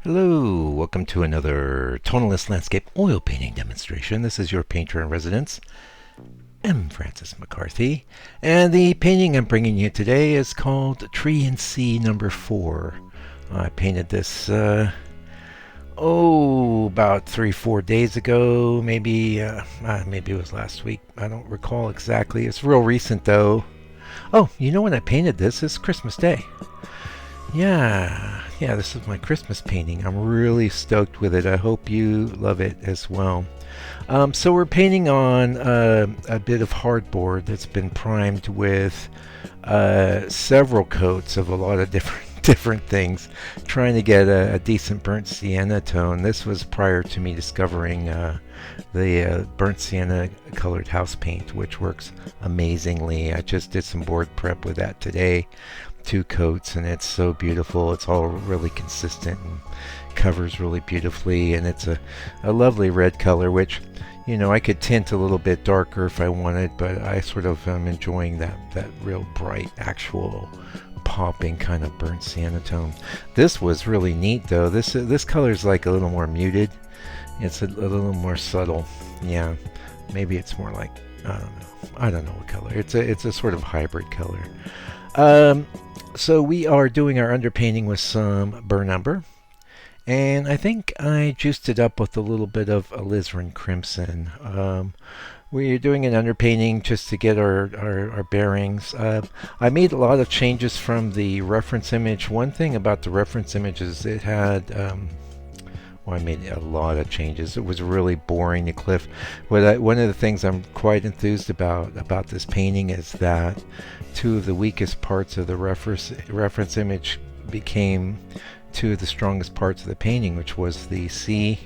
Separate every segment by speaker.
Speaker 1: Hello, welcome to another tonalist landscape oil painting demonstration. This is your painter in residence, M. Francis McCarthy, and the painting I'm bringing you today is called Tree in Sea Number 4. I painted this, about 3-4 days ago, maybe it was last week. I don't recall exactly. It's real recent though. Oh, you know when I painted this? It's Christmas Day. Yeah, this is my Christmas painting. I'm really stoked with it. I hope you love it as well. So we're painting on a bit of hardboard that's been primed with several coats of a lot of different different things, trying to get a decent burnt sienna tone. This was prior to me discovering the burnt sienna colored house paint, which works amazingly. I just did some board prep with that today. 2 coats, and it's so beautiful. It's all really consistent and covers really beautifully, and it's a lovely red color, which I could tint a little bit darker if I wanted, but I sort of am enjoying that real bright, actual popping kind of burnt sienna tone. This was really neat though. This color is like a little more muted. It's a little more subtle. Yeah, maybe it's more like, I don't know what color. It's a sort of hybrid color. So we are doing our underpainting with some burnt umber, and I think I juiced it up with a little bit of alizarin crimson. We're doing an underpainting just to get our bearings. I made a lot of changes from the reference image. One thing about the reference image is it had I made a lot of changes. It was really boring, the cliff. One of the things I'm quite enthused about this painting is that 2 of the weakest parts of the reference image became 2 of the strongest parts of the painting, which was the sea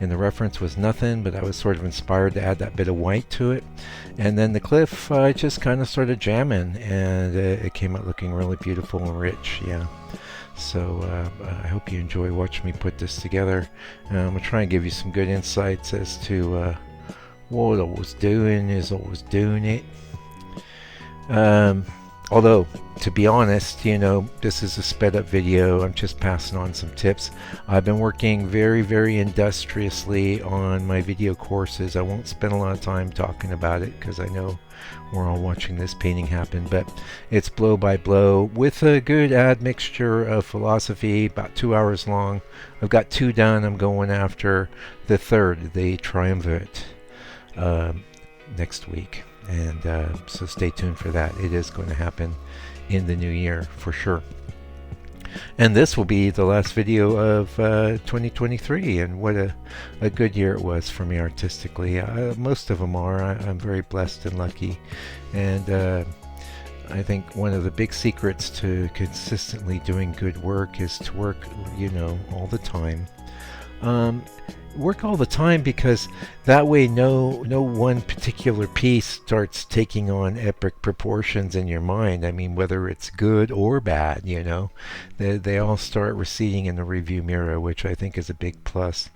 Speaker 1: in the reference was nothing, but I was sort of inspired to add that bit of white to it. And then the cliff, I just kind of started jamming, and it came out looking really beautiful and rich. Yeah. So I hope you enjoy watching me put this together. I'm going to try and give you some good insights as to what I was doing as I was doing it. Although, to be honest, this is a sped up video. I'm just passing on some tips. I've been working very, very industriously on my video courses. I won't spend a lot of time talking about it because I know we're all watching this painting happen, but it's blow by blow with a good admixture of philosophy, about 2 hours long. I've got 2 done. I'm going after the third, the triumvirate, next week. And so stay tuned for that. It is going to happen in the new year for sure. And this will be the last video of 2023, and what a good year it was for me artistically. Most of them are. I'm very blessed and lucky, and I think one of the big secrets to consistently doing good work is to work, all the time. Work all the time, because that way no one particular piece starts taking on epic proportions in your mind. I mean, whether it's good or bad, they all start receding in the review mirror, which I think is a big plus.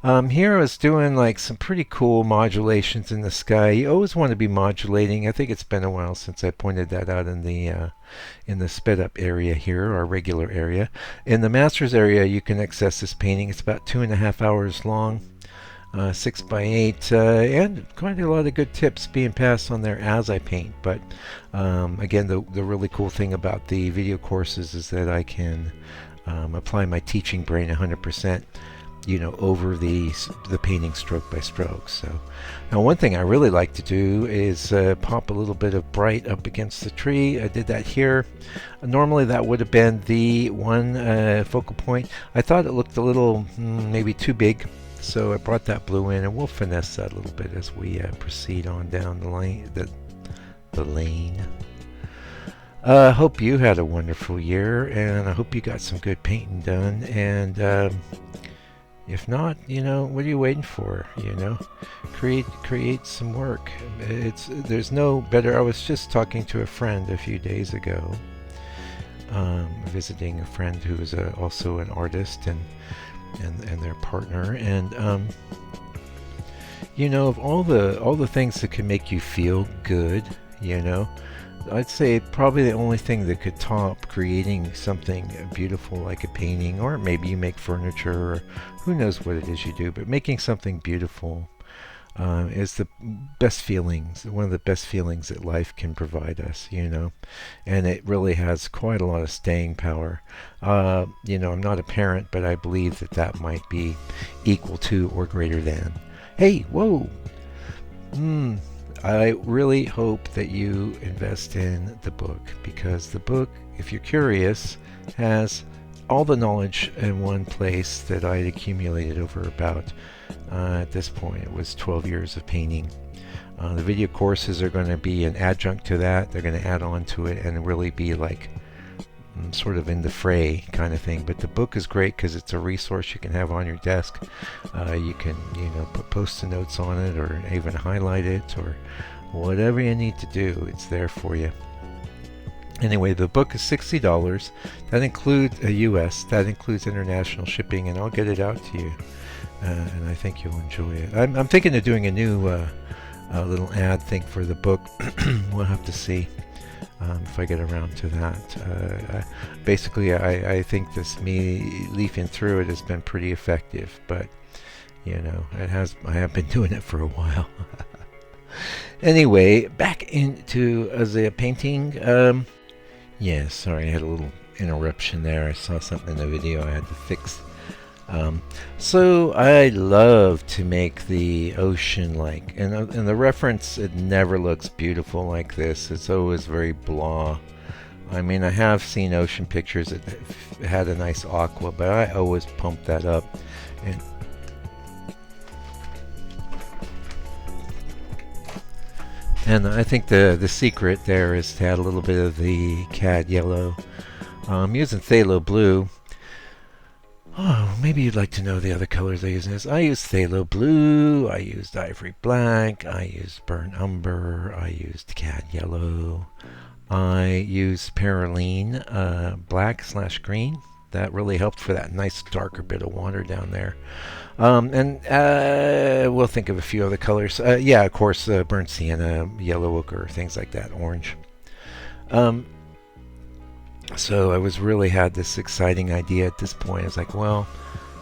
Speaker 1: Here I was doing like some pretty cool modulations in the sky. You always want to be modulating. I think it's been a while since I pointed that out in the sped up area here, our regular area. In the masters area, you can access this painting. It's about 2.5 hours long, 6x8, and quite a lot of good tips being passed on there as I paint. But again, the really cool thing about the video courses is that I can apply my teaching brain 100%. Over the painting stroke by stroke. So now one thing I really like to do is pop a little bit of bright up against the tree. I did that here. Normally that would have been the one focal point. I thought it looked a little maybe too big, so I brought that blue in, and we'll finesse that a little bit as we proceed on down the lane. The lane. I hope you had a wonderful year, and I hope you got some good painting done, and if not, what are you waiting for? Create some work. There's no better. I was just talking to a friend a few days ago, visiting a friend who is also an artist and their partner, and of all the things that can make you feel good, I'd say probably the only thing that could top creating something beautiful like a painting, or maybe you make furniture, or who knows what it is you do, but making something beautiful is the best feelings, one of the best feelings that life can provide us, you know, and it really has quite a lot of staying power. You know, I'm not a parent, but I believe that that might be equal to or greater than. Hey, whoa! I really hope that you invest in the book, because the book, if you're curious, has all the knowledge in one place that I had accumulated over about, at this point, it was 12 years of painting. The video courses are going to be an adjunct to that. They're going to add on to it and really be like sort of in the fray kind of thing. But the book is great because it's a resource you can have on your desk. You can, you know, put post-it notes on it, or even highlight it, or whatever you need to do. It's there for you. Anyway, the book is $60. That includes a US. That includes international shipping, and I'll get it out to you. And I think you'll enjoy it. I'm thinking of doing a new little ad thing for the book. We'll have to see if I get around to that. Basically, I think this me leafing through it has been pretty effective, but you know, I have been doing it for a while. Anyway, back into the painting. Yeah, sorry, I had a little interruption there. I saw something in the video I had to fix. So I love to make the ocean like, and the reference, it never looks beautiful like this. It's always very blah. I mean, I have seen ocean pictures that had a nice aqua, but I always pump that up. And I think the secret there is to add a little bit of the cad yellow. I'm using phthalo blue. Oh, maybe you'd like to know the other colors I use in this. I use phthalo blue, I used ivory black, I used burnt umber, I used cad yellow, I used perylene black/green. That really helped for that nice darker bit of water down there. And we'll think of a few other colors. Yeah, of course, burnt sienna, yellow ochre, things like that, orange. So I really had this exciting idea at this point. I was like, well,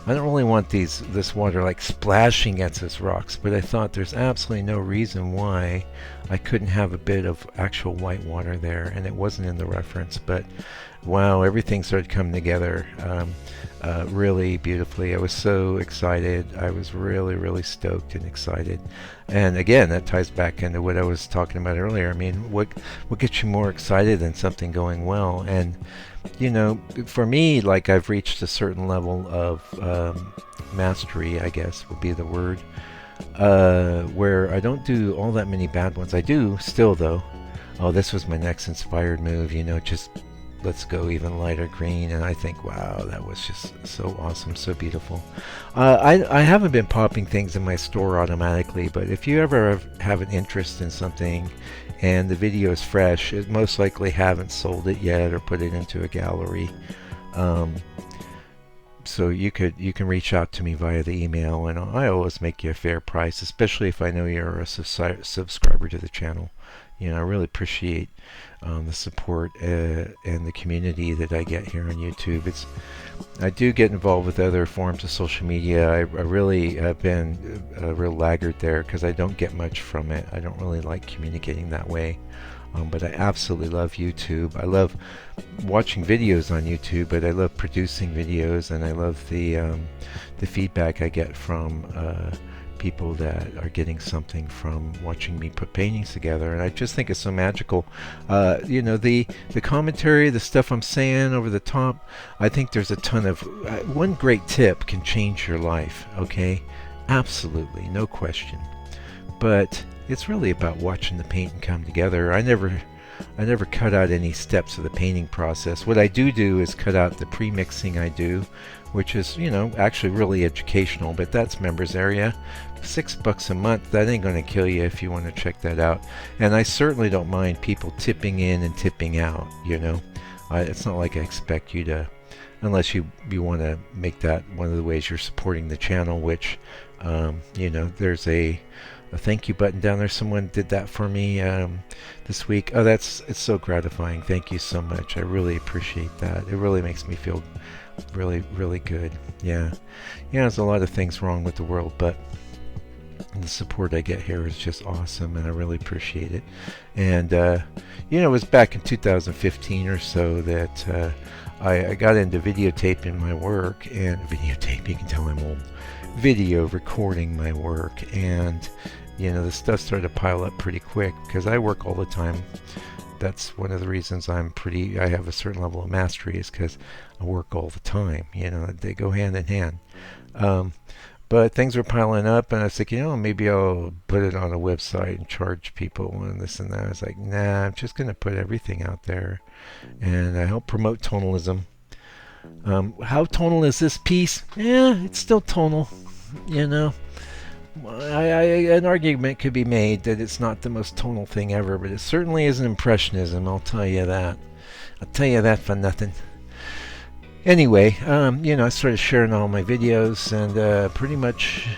Speaker 1: I don't really want this water like splashing against those rocks, but I thought there's absolutely no reason why I couldn't have a bit of actual white water there, and it wasn't in the reference, but wow, everything started coming together really beautifully. I was so excited. I was really, really stoked and excited. And again, that ties back into what I was talking about earlier. I mean, what gets you more excited than something going well? And you know, for me, like, I've reached a certain level of mastery, I guess would be the word, where I don't do all that many bad ones. I do still, though. Oh, this was my next inspired move, you know, just let's go even lighter green. And I think, wow, that was just so awesome, so beautiful. I haven't been popping things in my store automatically, but if you ever have an interest in something and the video is fresh, it most likely haven't sold it yet or put it into a gallery. So you can reach out to me via the email, and I always make you a fair price, especially if I know you're a subscriber to the channel. You know, I really appreciate the support and the community that I get here on YouTube. I do get involved with other forms of social media. I really have been a real laggard there because I don't get much from it. I don't really like communicating that way. But I absolutely love YouTube. I love watching videos on YouTube, but I love producing videos, and I love the feedback I get from people that are getting something from watching me put paintings together. And I just think it's so magical. You know, the commentary, the stuff I'm saying over the top, I think there's a ton of one great tip can change your life. Okay, absolutely, no question. But it's really about watching the painting come together. I never cut out any steps of the painting process. What I do is cut out the pre-mixing I do, which is, you know, actually really educational, but that's members area. $6 a month, that ain't going to kill you if you want to check that out. And I certainly don't mind people tipping in and tipping out, you know. It's not like I expect you to, unless you want to make that one of the ways you're supporting the channel, which, you know, there's a a thank you button down there. Someone did that for me this week. Oh, it's so gratifying. Thank you so much. I really appreciate that. It really makes me feel really, really good. Yeah, there's a lot of things wrong with the world, but the support I get here is just awesome, and I really appreciate it. And it was back in 2015 or so that I got into videotaping my work, and videotape, you can tell I'm old, video recording my work, and the stuff started to pile up pretty quick because I work all the time. That's one of the reasons I have a certain level of mastery, is because I work all the time. They go hand in hand. But things were piling up, and I was thinking, maybe I'll put it on a website and charge people and this and that. I was like, nah, I'm just going to put everything out there, and I help promote tonalism. How tonal is this piece? Yeah, it's still tonal. An argument could be made that it's not the most tonal thing ever, but it certainly isn't Impressionism, I'll tell you that. I'll tell you that for nothing. Anyway, I started sharing all my videos, and pretty much,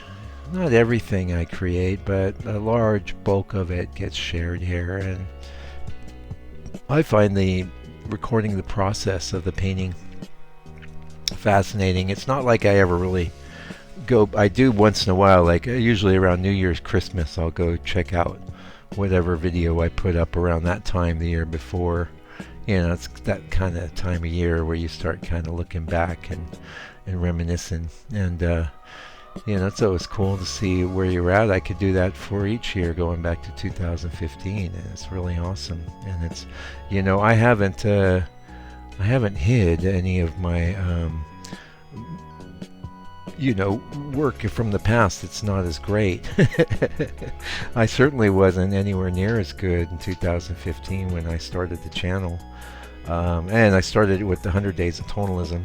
Speaker 1: not everything I create, but a large bulk of it gets shared here, and I find the recording the process of the painting fascinating. It's not like I ever really I do once in a while, like usually around New Year's, Christmas, I'll go check out whatever video I put up around that time the year before. It's that kind of time of year where you start kind of looking back and reminiscing, and it's always cool to see where you're at. I could do that for each year going back to 2015, and it's really awesome. And it's I haven't hid any of my work from the past. It's not as great. I certainly wasn't anywhere near as good in 2015 when I started the channel. And I started with the 100 Days of Tonalism,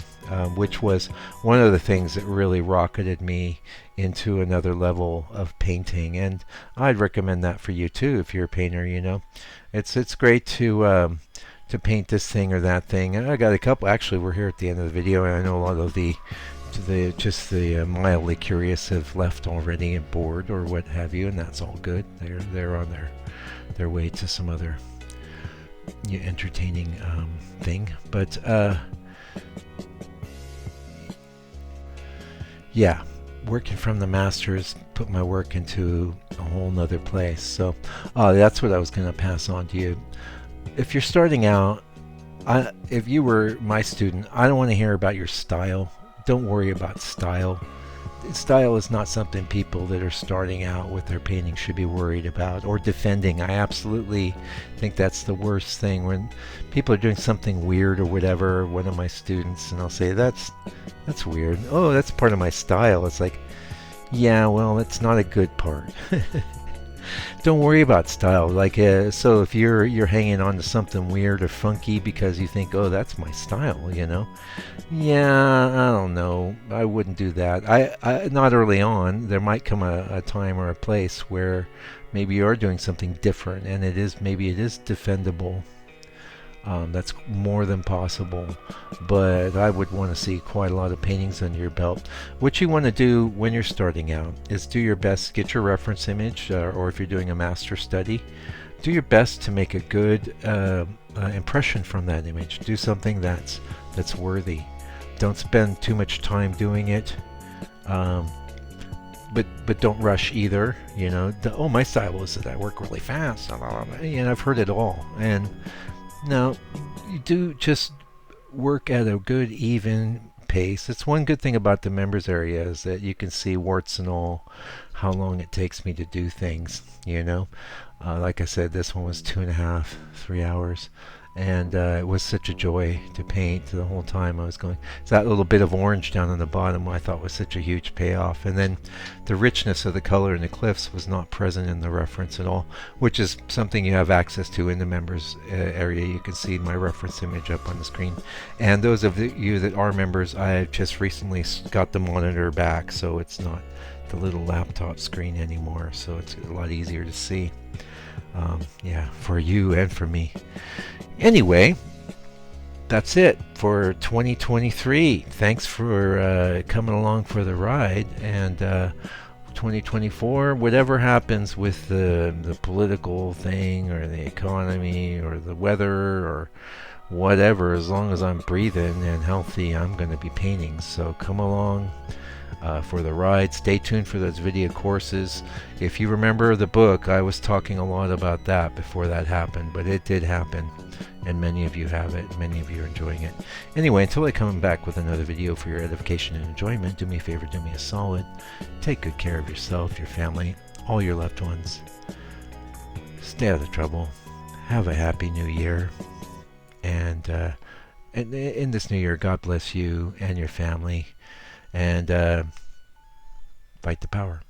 Speaker 1: which was one of the things that really rocketed me into another level of painting. And I'd recommend that for you too, if you're a painter. It's great to paint this thing or that thing. And I got a couple. Actually, we're here at the end of the video, and I know a lot of the mildly curious have left already and bored or what have you, and that's all good. They're on their way to some other entertaining thing. But yeah, working from the masters put my work into a whole nother place. So that's what I was going to pass on to you. If you're starting out, if you were my student, I don't want to hear about your style. Don't worry about style. Style is not something people that are starting out with their painting should be worried about or defending. I absolutely think that's the worst thing, when people are doing something weird or whatever. One of my students, and I'll say, that's weird. Oh, that's part of my style. It's like, yeah, well, it's not a good part. Don't worry about style. Like, so if you're hanging on to something weird or funky because you think, oh, that's my style, yeah, I don't know, I wouldn't do that. I not early on. There might come a time or a place where maybe you are doing something different, and maybe it is defendable. That's more than possible, but I would want to see quite a lot of paintings under your belt. What you want to do when you're starting out is do your best to get your reference image, or if you're doing a master study, do your best to make a good impression from that image. Do something that's worthy. Don't spend too much time doing it, but don't rush either. Oh, my style is that I work really fast. I've heard it all, and no, you do just work at a good, even pace. It's one good thing about the members area is that you can see, warts and all, how long it takes me to do things. Like I said, this one was 2.5, 3 hours. And it was such a joy to paint the whole time I was going. It's that little bit of orange down on the bottom I thought was such a huge payoff. And then the richness of the color in the cliffs was not present in the reference at all, which is something you have access to in the members area. You can see my reference image up on the screen. And those of you that are members, I just recently got the monitor back, so it's not the little laptop screen anymore, so it's a lot easier to see. Yeah, for you and for me. Anyway, that's it for 2023. Thanks for coming along for the ride, and 2024, whatever happens with the political thing or the economy or the weather or whatever, as long as I'm breathing and healthy, I'm going to be painting. So come along for the ride. Stay tuned for those video courses. If you remember the book, I was talking a lot about that before that happened, but it did happen, and many of you have it. Many of you are enjoying it. Anyway, until I come back with another video for your edification and enjoyment, do me a favor, do me a solid. Take good care of yourself, your family, all your loved ones. Stay out of trouble. Have a happy new year. And in this new year, God bless you and your family. And fight the power.